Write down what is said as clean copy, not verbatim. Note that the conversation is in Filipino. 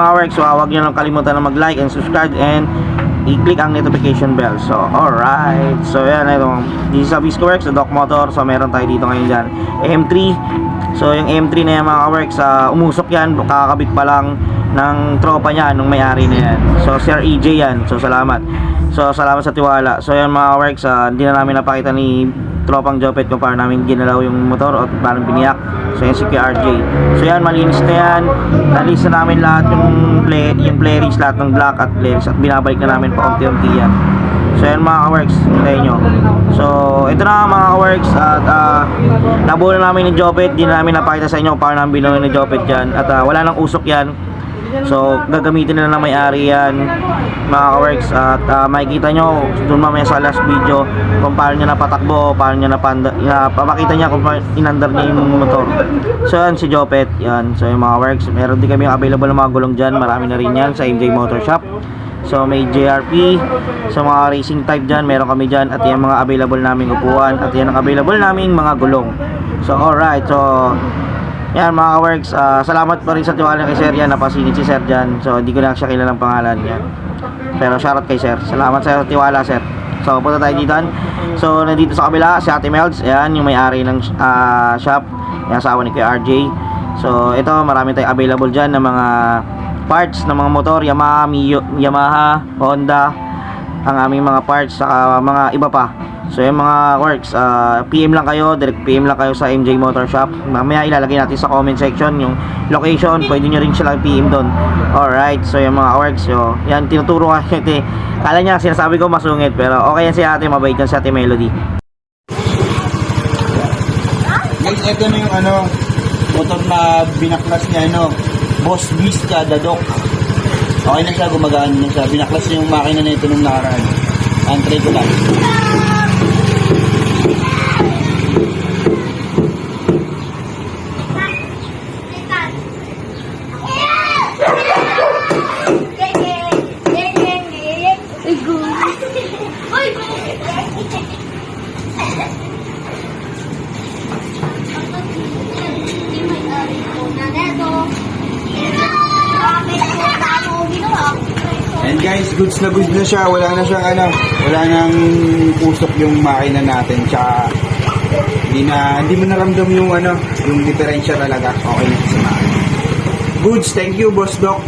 mga works, so huwag nyo lang kalimutan na mag-like and subscribe and i-click ang notification bell. So alright, so yan, itong this is a Visco Works, the Doc Motor. So meron tayo dito ngayon dyan M3. So yung M3 na yan mga works, umusok yan, kakabit pa lang ng tropa niya nung may-ari na yan. So Sir EJ yan, so salamat. So salamat sa tiwala. So yan mga works, hindi na namin napakita ni tropang Jopet kung paano namin ginalaw yung motor o paano biniyak. So yan si QRJ. So yan, malinis na yan. Nalis na namin lahat yung play rings, lahat ng black at play rings, at binabalik na namin pa unti-unti yan. So yan mga ka-works, hintayin nyo. So ito na mga ka-works, at nabuo na namin ni Jopet. Di na namin napakita sa inyo kung paano namin binuo ni Jopet yan. At wala nang usok yan. So gagamitin na lang may-ari yan mga ka-works, at makikita nyo dun mamaya sa last video kung paano niya napatakbo, paano niya papakita niya kung paano inandar niya yung motor. So yan si Jopet yan. So yung mga works, meron din kami available ng mga gulong dyan, marami na rin yan sa MJ Motor Shop. So may JRP, so mga racing type dyan, meron kami dyan, at yan mga available naming upuan, at yan ang available naming mga gulong. So alright, so yan mga ka-works, salamat pa rin sa tiwala kay Sir yan, napasingit si Sir dyan. So hindi ko na siya kilalang pangalan yan, pero shoutout kay Sir, salamat sa tiwala Sir. So punta tayo dito. So nandito sa kabila si Ate Melds, yan yung may-ari ng shop, yung asawa ni QRJ. So ito, marami tayong available dyan ng mga parts ng mga motor, Yamaha, Honda, ang aming mga parts, saka mga iba pa. So yung mga works, PM lang kayo, direct PM lang kayo sa MJ Motor Shop. Mamaya ilalagay natin sa comment section yung location, pwede nyo rin sila PM doon. Alright, so yung mga works, so yan, tinuturo ka ate. Kala niya sinasabi ko masungit, pero okay yan si ate, mabait yan si Ate Melody. Guys, ito na yung motor na binaklas niya, Boss Vista, the Doc. Okay na siya, gumagaan na siya. Binaklas niya yung makina na ito nung nakaraan. Antray ko lang. And guys, goods na siya. Wala na siyang wala nang usok yung makina natin. Tsaka hindi mo naramdam yung yung diferensya talaga. Okay na sa makina. Goods, thank you Boss Doc.